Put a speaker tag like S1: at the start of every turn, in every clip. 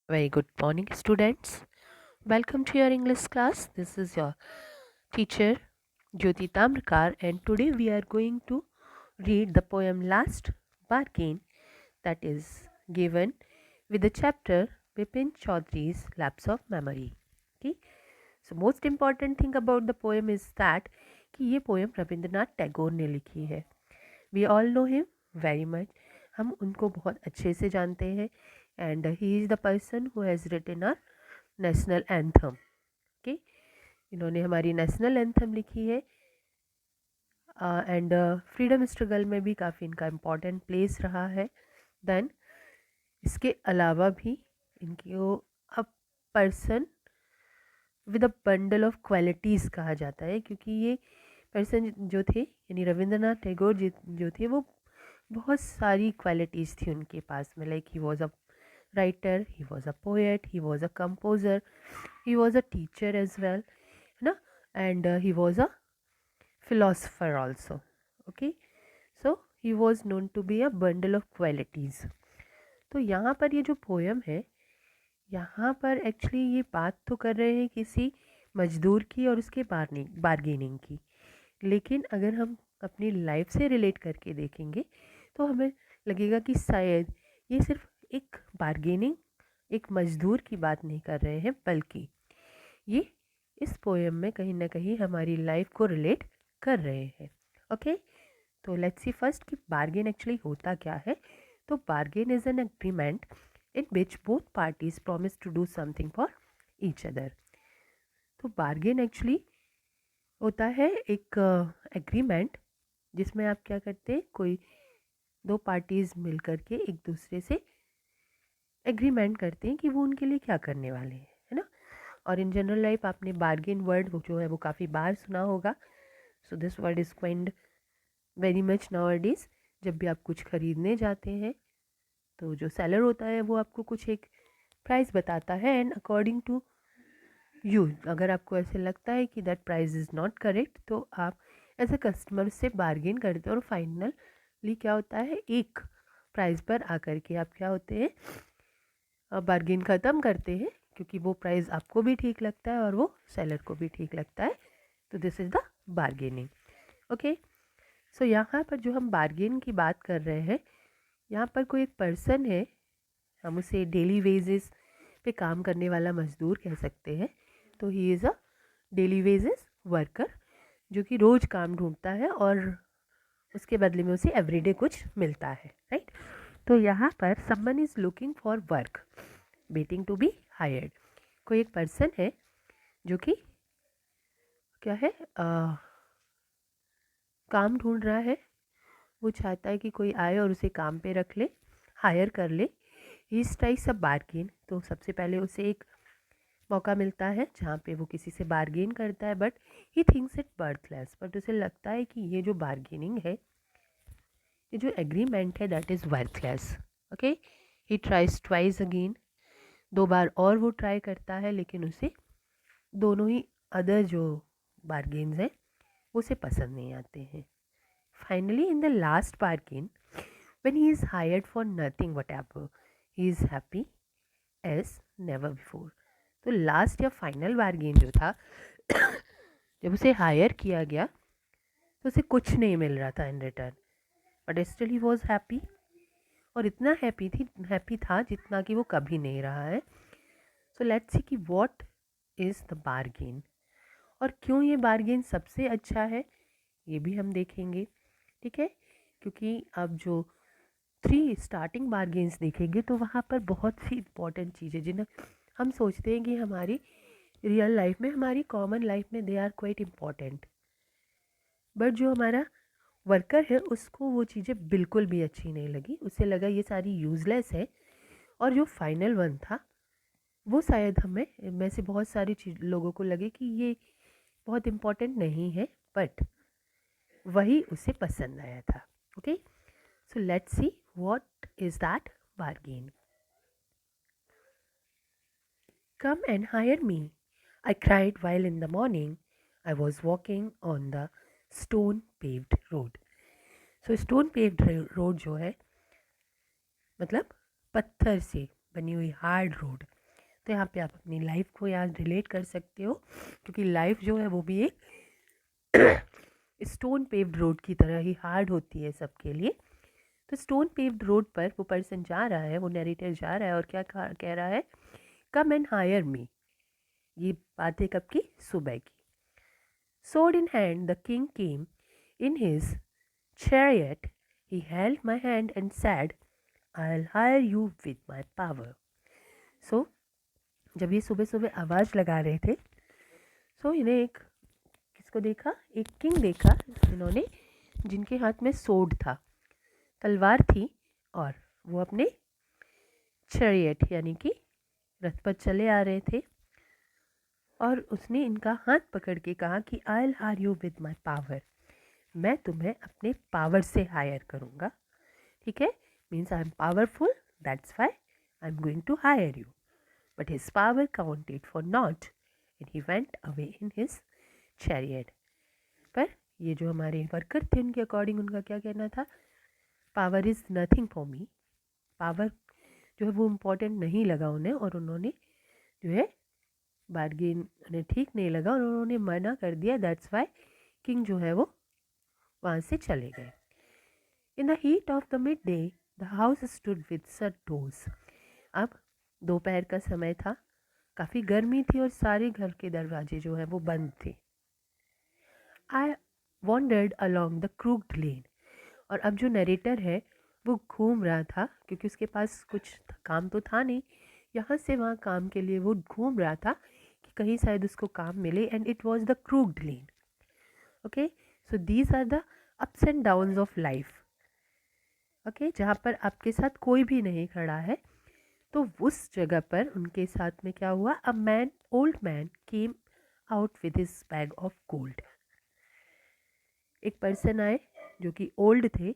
S1: Very good morning, students. Welcome to your English class. This is your teacher Jyoti Tamrakar, and today we are going to read the poem Last Bargain that is given with the chapter Bipin Chaudhary's Lapse of Memory. Okay, so most important thing about the poem is that कि ये poem Rabindranath Tagore ने लिखी है. We all know him very much. हम उनको बहुत अच्छे से जानते हैं and he is the person who has written our national anthem. Okay, इन्होंने हमारी नेशनल एंथम लिखी है एंड फ्रीडम स्ट्रगल में भी काफ़ी इनका इम्पोर्टेंट प्लेस रहा है. देन इसके अलावा भी इनकी वो a person with a bundle of qualities कहा जाता है, क्योंकि ये पर्सन जो थे यानी रविंद्रनाथ टैगोर जी जो थे वो बहुत सारी क्वालिटीज़ थी उनके पास में. Like he was a writer, he was a poet, he was a composer, he was a teacher as well, है ना, and he was a philosopher also. Okay, so he was known to be a bundle of qualities. तो यहाँ पर ये जो poem है, यहाँ पर एक्चुअली ये बात तो कर रहे हैं किसी मजदूर की और उसके बार्गेनिंग की, लेकिन अगर हम अपनी लाइफ से रिलेट करके देखेंगे तो हमें लगेगा कि शायद ये सिर्फ एक बार्गेनिंग, एक मजदूर की बात नहीं कर रहे हैं, बल्कि ये इस पोएम में कहीं ना कहीं हमारी लाइफ को रिलेट कर रहे हैं. ओके, तो लेट्स सी फर्स्ट कि बार्गेन एक्चुअली होता क्या है. तो bargain is an agreement in which both parties promise to do something for each other. तो बार्गेन एक्चुअली होता है एक एग्रीमेंट जिसमें आप क्या करते हैं, कोई दो पार्टीज मिल करके एक दूसरे से एग्रीमेंट करते हैं कि वो उनके लिए क्या करने वाले हैं, है ना. और इन जनरल लाइफ आपने बार्गेन वर्ड जो है वो काफ़ी बार सुना होगा. So this word is coined very much nowadays. जब भी आप कुछ खरीदने जाते हैं तो जो सेलर होता है वो आपको कुछ एक प्राइस बताता है, एंड अकॉर्डिंग टू यू अगर आपको ऐसे लगता है कि that price is not correct तो आप एज अ कस्टमर से बार्गेन करते हैं, और फाइनली क्या होता है, एक प्राइस पर आकर के आप क्या होते हैं, बार्गेन ख़त्म करते हैं, क्योंकि वो प्राइस आपको भी ठीक लगता है और वो सेलर को भी ठीक लगता है. तो this is the bargaining. Okay, so यहाँ पर जो हम बार्गेन की बात कर रहे हैं, यहाँ पर कोई एक पर्सन है, हम उसे डेली वेजेस पे काम करने वाला मजदूर कह सकते हैं. तो he is a daily wages worker जो कि रोज़ काम ढूंढता है और उसके बदले में उसे एवरीडे कुछ मिलता है, राइट. तो यहाँ पर someone is looking for work waiting to be hired. कोई एक पर्सन है जो कि क्या है, काम ढूंढ रहा है. वो चाहता है कि कोई आए और उसे काम पे रख ले, हायर कर ले. ही स्ट्राइक्स अ बार्गेन. तो सबसे पहले उसे एक मौका मिलता है जहाँ पे वो किसी से बार्गेन करता है, but he thinks it worthless. But उसे लगता है कि ये जो बार्गेनिंग है, ये जो एग्रीमेंट है, that is worthless. Okay, he tries twice again. दो बार और वो ट्राई करता है, लेकिन उसे दोनों ही अदर जो बार्गेन्स हैं उसे पसंद नहीं आते हैं. Finally in the last bargain when he is hired for nothing whatever, he is happy as never before. तो लास्ट या फाइनल बार्गेन जो था जब उसे हायर किया गया तो उसे कुछ नहीं मिल रहा था in return, but still he was happy. और इतना हैप्पी था जितना कि वो कभी नहीं रहा है. सो लेट्स सी कि व्हाट इज़ द बार्गेन और क्यों ये बार्गेन सबसे अच्छा है, ये भी हम देखेंगे. ठीक है, क्योंकि अब जो 3 स्टार्टिंग बार्गेन्स देखेंगे तो वहाँ पर बहुत सी इंपॉर्टेंट चीज़ें जिन्हें हम सोचते हैं कि हमारी रियल लाइफ में, हमारी कॉमन लाइफ में they are quite important, but जो हमारा वर्कर है उसको वो चीज़ें बिल्कुल भी अच्छी नहीं लगी. उसे लगा ये सारी यूज़लेस है. और जो फाइनल वन था वो शायद हमें में से बहुत सारी चीज लोगों को लगे कि ये बहुत इम्पॉर्टेंट नहीं है, बट वही उसे पसंद आया था. Okay, so let's see what is that bargain. Come and hire me, I cried while in the morning I was walking on the stone paved road. So stone paved road जो है मतलब पत्थर से बनी हुई हार्ड रोड. तो यहाँ पे आप अपनी लाइफ को यहाँ रिलेट कर सकते हो, क्योंकि लाइफ जो है वो भी एक स्टोन पेव्ड रोड की तरह ही हार्ड होती है सबके लिए। तो स्टोन पेव्ड रोड पर वो पर्सन जा रहा है, वो नरेटर जा रहा है और क्या कह रहा है, कम एंड हायर मी। ये बात है कब की, सुबह की। Sword in hand, the king came in his chariot. He held my hand and said, I'll hire you with my power. So, जब ये सुबह सुबह आवाज़ लगा रहे थे, इन्हें एक किसको देखा, एक किंग देखा जिन्होंने, जिनके हाथ में सोड था, तलवार थी, और वो अपने चैरियट यानी कि रथ पर चले आ रहे थे। और उसने इनका हाथ पकड़ के कहा कि I will hire you with my power, मैं तुम्हें अपने पावर से हायर करूँगा। ठीक है, means I am powerful, that's why I am going to hire you. But his power counted for naught and he went away in his chariot. पर ये जो हमारे वर्कर थे, उनके अकॉर्डिंग उनका क्या कहना था, power is nothing for me. Power जो है वो इम्पोर्टेंट नहीं लगा उन्हें, और उन्होंने जो है बार्गेन उन्हें ठीक नहीं लगा और उन्होंने मना कर दिया। दैट्स वाई किंग जो है वो वहाँ से चले गए। In the heat of the mid day the house stood with shut doors. अब दोपहर का समय था, काफ़ी गर्मी थी और सारे घर के दरवाजे जो हैं वो बंद थे। I wandered along the crooked lane. और अब जो नरेटर है वो घूम रहा था, क्योंकि उसके पास कुछ काम तो था नहीं, यहाँ से वहाँ काम के लिए वो घूम रहा था कि कहीं शायद उसको काम मिले। And it was the crooked lane. Okay, so these are the ups and downs of life. Okay, जहाँ पर आपके साथ कोई भी नहीं खड़ा है, तो उस जगह पर उनके साथ में क्या हुआ, a man, old man came out with his bag of gold. एक पर्सन आए जो कि ओल्ड थे,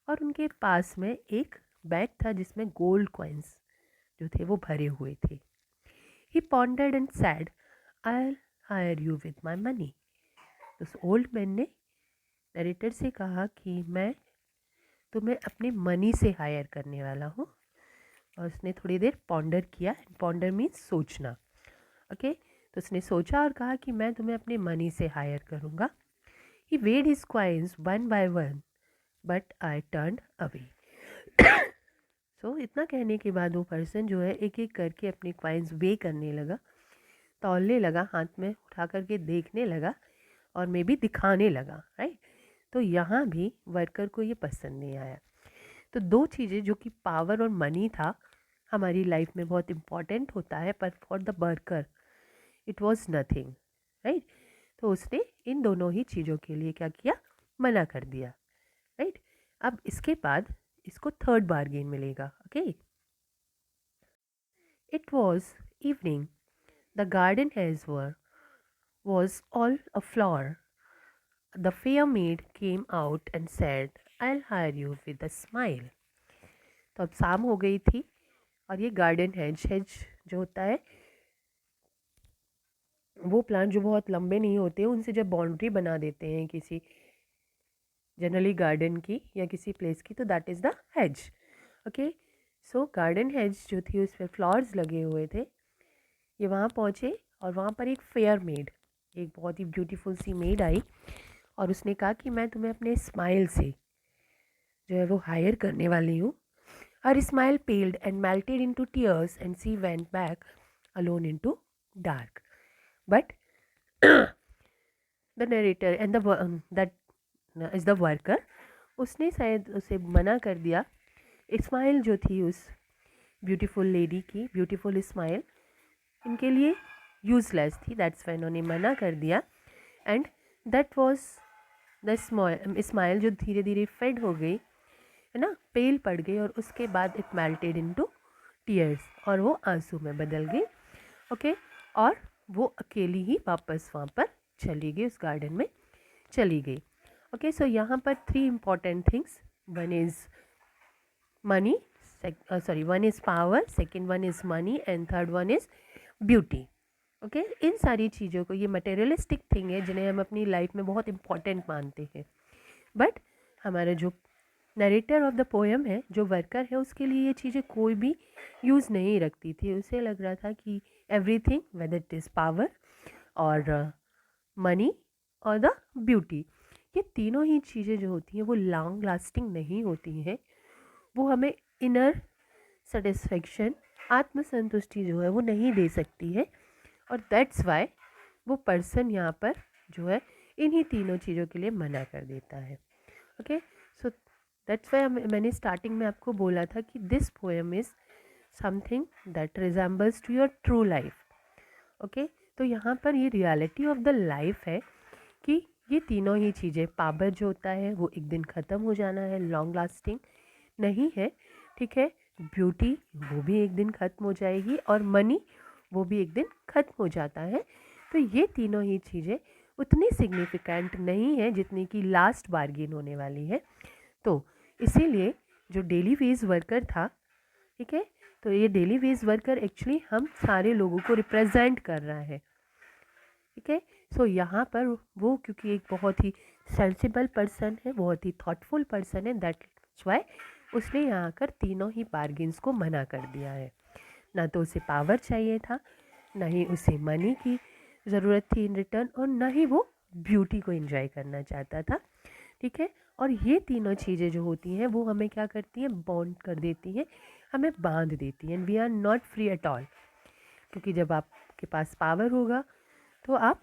S1: और उनके पास में एक बैग था जिसमें गोल्ड कॉइन्स जो थे वो भरे हुए थे। He pondered and said, I will hire you with my money. तो उस ओल्ड मैन ने नरेटर से कहा कि मैं तुम्हें अपने मनी से हायर करने वाला हूँ। और उसने थोड़ी देर पॉन्डर किया, पॉन्डर मीन्स सोचना। ओके, तो उसने सोचा और कहा कि मैं तुम्हें अपने मनी से हायर करूँगा। He weighed his coins one by one but I turn away. So इतना कहने के बाद वो पर्सन जो है एक एक करके अपने कॉइन्स वे करने लगा, तौलने लगा, हाथ में उठा करके देखने लगा, और मे भी दिखाने लगा। राइट, तो यहाँ भी वर्कर को ये पसंद नहीं आया। तो दो चीज़ें जो कि पावर और मनी था, हमारी लाइफ में बहुत इम्पॉर्टेंट होता है, पर for the worker it was nothing. Right, तो उसने इन दोनों ही चीज़ों के लिए क्या किया, मना कर दिया। राइट, अब इसके बाद इसको थर्ड बार्गेन मिलेगा। Okay, it was evening, the garden has was all aflower. The fair maid came out and said, I'll hire you with a smile. तो अब शाम हो गई थी, और ये गार्डन हेज जो होता है, वो प्लांट जो बहुत लंबे नहीं होते, उनसे जब बाउंड्री बना देते हैं किसी जनरली गार्डन की या किसी प्लेस की, तो that is the hedge. Okay, so garden hedge जो थी उस पर फ्लावर्स लगे हुए थे। ये वहाँ पहुँचे और वहाँ पर एक फेयर मेड, एक बहुत ही ब्यूटीफुल सी मेड आई, और उसने कहा कि मैं तुम्हें अपने स्माइल से जो है वो हायर करने वाली हूँ। हर smile paled and melted into tears and she went back alone into dark. But the narrator and that is the worker, उसने शायद उसे मना कर दिया। स्माइल जो थी उस ब्यूटीफुल लेडी की, ब्यूटीफुल स्माइल इनके लिए यूजलेस थी, दैट्स वाई इन्होंने मना कर दिया। And that was the smile जो धीरे धीरे फेड हो गई, है ना, पेल पड़ गई, और उसके बाद इट मेल्टेड इनटू टीयर्स, और वो आंसू में बदल गई। ओके, और वो अकेली ही वापस वहाँ पर चली गई, उस गार्डन में चली गई। ओके, सो यहाँ पर 3 important things, one is money, one is power, second one is money, and third one is beauty. Okay, इन सारी चीज़ों को, ये मटेरियलिस्टिक थिंग है जिन्हें हम अपनी लाइफ में बहुत इम्पॉर्टेंट मानते हैं, बट हमारा जो नरेटर ऑफ द पोएम है, जो वर्कर है, उसके लिए ये चीज़ें कोई भी यूज़ नहीं रखती थी। उसे लग रहा था कि everything, whether it is power और मनी और द ब्यूटी, ये तीनों ही चीज़ें जो होती हैं वो लॉन्ग लास्टिंग नहीं होती हैं। वो हमें इनर सेटिस्फेक्शन, आत्मसंतुष्टि जो है वो नहीं दे सकती है। और दैट्स वाई वो पर्सन यहाँ पर जो है इन्हीं तीनों चीज़ों के लिए मना कर देता है। ओके, सो दैट्स वाई मैंने स्टार्टिंग में आपको बोला था कि this poem is something that resembles to your true life. Okay, तो यहाँ पर ये रियलिटी ऑफ द लाइफ है कि ये तीनों ही चीज़ें, पावर जो होता है वो एक दिन ख़त्म हो जाना है, लॉन्ग लास्टिंग नहीं है, ठीक है। ब्यूटी वो भी एक दिन ख़त्म हो जाएगी और मनी वो भी एक दिन ख़त्म हो जाता है। तो ये तीनों ही चीज़ें उतनी सिग्निफिकेंट नहीं है जितनी कि लास्ट बार्गेन होने वाली है। तो इसीलिए जो डेली वेज वर्कर था, ठीक है, तो ये डेली वेज वर्कर एक्चुअली हम सारे लोगों को रिप्रेजेंट कर रहा है, ठीक है। सो यहाँ पर वो क्योंकि एक बहुत ही सेंसिबल पर्सन है, बहुत ही थॉटफुल पर्सन है, दैट्स वाई उसने यहाँ कर तीनों ही बार्गेन्स को मना कर दिया है। ना तो उसे पावर चाहिए था, ना ही उसे मनी की ज़रूरत थी इन रिटर्न, और ना ही वो ब्यूटी को एंजॉय करना चाहता था, ठीक है। और ये तीनों चीज़ें जो होती हैं वो हमें क्या करती हैं, बॉन्ड कर देती हैं, हमें बांध देती हैं, and we are not free at all. क्योंकि जब आपके पास पावर होगा तो आप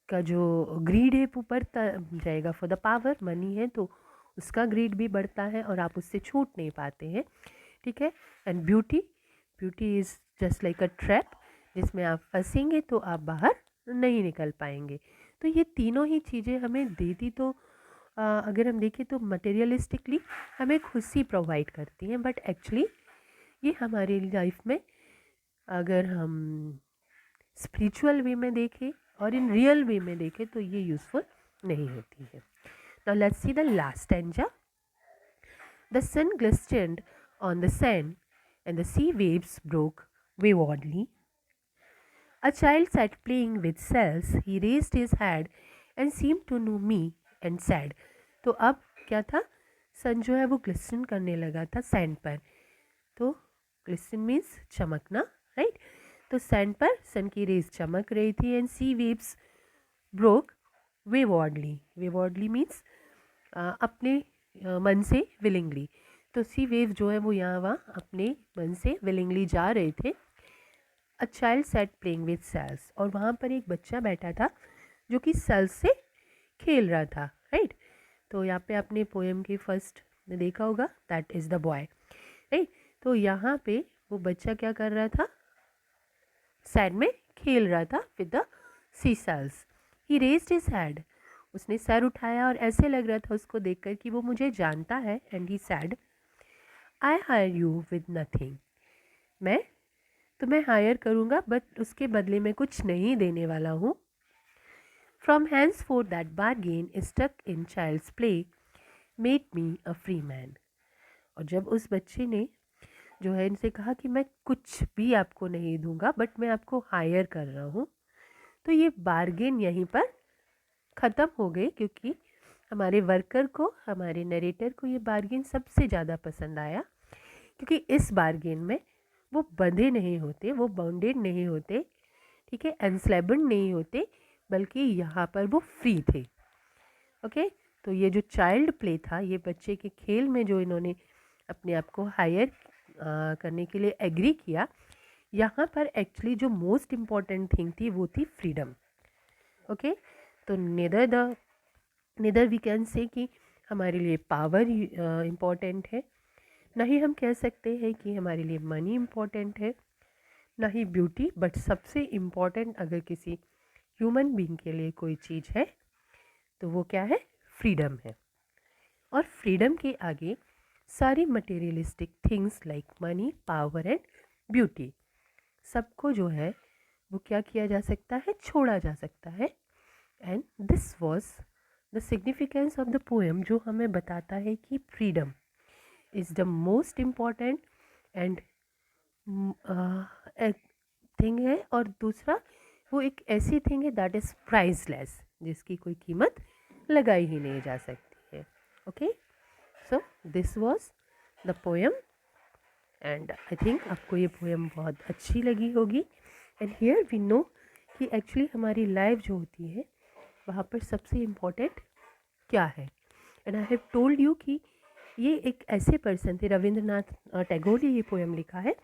S1: का जो ग्रीड है वो बढ़ता जाएगा। फॉर द पावर, मनी है तो उसका ग्रीड भी बढ़ता है और आप उससे छूट नहीं पाते हैं, ठीक है। And beauty, beauty is just like a trap, जिसमें आप फंसेंगे तो आप बाहर नहीं निकल पाएंगे। तो ये तीनों ही चीज़ें हमें देती तो अगर हम देखें तो मटेरियलिस्टिकली हमें खुशी प्रोवाइड करती हैं, बट एक्चुअली ये हमारी लाइफ में अगर हम स्पिरिचुअल वे में देखें और इन रियल वे में देखें तो ये यूज़फुल नहीं होती है। Now let's see the last stanza. The sun glistened on the sand and the sea waves broke waywardly. A child sat playing with cells. He raised his head and seemed to know me and said, तो अब क्या था, सन जो है वो ग्लिस्टन करने लगा था सैंड पर। तो ग्लिस्टन मीन्स चमकना, राइट। तो सैंड पर सन की रेस चमक रही थी, and sea waves broke waywardly. Waywardly means अपने मन से विलिंगली। तो सी वेव जो है वो यहाँ वहाँ अपने मन से विलिंगली जा रहे थे। A child sat playing with shells, और वहाँ पर एक बच्चा बैठा था जो कि सेल्स से खेल रहा था, राइट। तो यहाँ पे आपने पोएम के फर्स्ट में देखा होगा, that is the boy, right. तो यहाँ पे वो बच्चा क्या कर रहा था, सैंड में खेल रहा था with the sea shells. He raised his head, उसने सर उठाया और ऐसे लग रहा था उसको देखकर कि वो मुझे जानता है। And he sad, I hire you with nothing, मैं तुम्हें हायर करूँगा बट उसके बदले में कुछ नहीं देने वाला हूँ। From hands for that bargain struck in child's play made me a free man. और जब उस बच्चे ने जो है इनसे कहा कि मैं कुछ भी आपको नहीं दूंगा बट मैं आपको हायर कर रहा हूँ, तो ये बार्गेन यहीं पर ख़त्म हो गई, क्योंकि हमारे वर्कर को, हमारे नरेटर को ये बार्गेन सबसे ज़्यादा पसंद आया, क्योंकि इस बार्गेन में वो बंधे नहीं होते, वो बाउंडेड नहीं होते, ठीक है, एनस्लेबन नहीं होते, बल्कि यहाँ पर वो फ्री थे। ओके, तो ये जो चाइल्ड प्ले था, ये बच्चे के खेल में जो इन्होंने अपने आप को हायर करने के लिए एग्री किया, यहाँ पर एक्चुअली जो मोस्ट इम्पॉर्टेंट थिंग थी वो थी फ्रीडम। ओके, तो नेदर वी कैन से कि हमारे लिए पावर इम्पॉर्टेंट है, ना ही हम कह सकते हैं कि हमारे लिए मनी इम्पॉर्टेंट है, ना ही ब्यूटी, बट सबसे इम्पॉर्टेंट अगर किसी ह्यूमन बीइंग के लिए कोई चीज़ है तो वो क्या है, फ्रीडम है। और फ्रीडम के आगे सारी materialistic things like money, power and beauty, सबको जो है वो क्या किया जा सकता है, छोड़ा जा सकता है। And this was the significance of the poem, जो हमें बताता है कि freedom is the most important and thing है, और दूसरा वो एक ऐसी थिंग है दैट इज़ प्राइसलेस, जिसकी कोई कीमत लगाई ही नहीं जा सकती है। Okay, so this was the poem and I think आपको ये पोएम बहुत अच्छी लगी होगी। एंड हियर वी नो कि एक्चुअली हमारी लाइफ जो होती है वहाँ पर सबसे इम्पोर्टेंट क्या है। And I have told you कि ये एक ऐसे पर्सन थे, रविंद्रनाथ टैगोर ने ये पोएम लिखा है,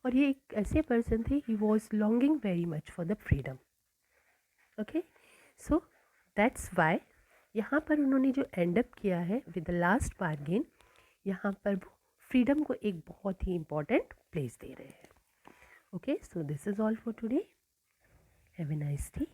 S1: और ये एक ऐसे पर्सन थे, he was longing very much for the freedom. Okay, so that's Y यहाँ पर उन्होंने जो एंड अप किया है विद द लास्ट बार्गेन, यहाँ पर वो फ्रीडम को एक बहुत ही इम्पॉर्टेंट प्लेस दे रहे हैं। Okay, so this is all for today. Have a nice day.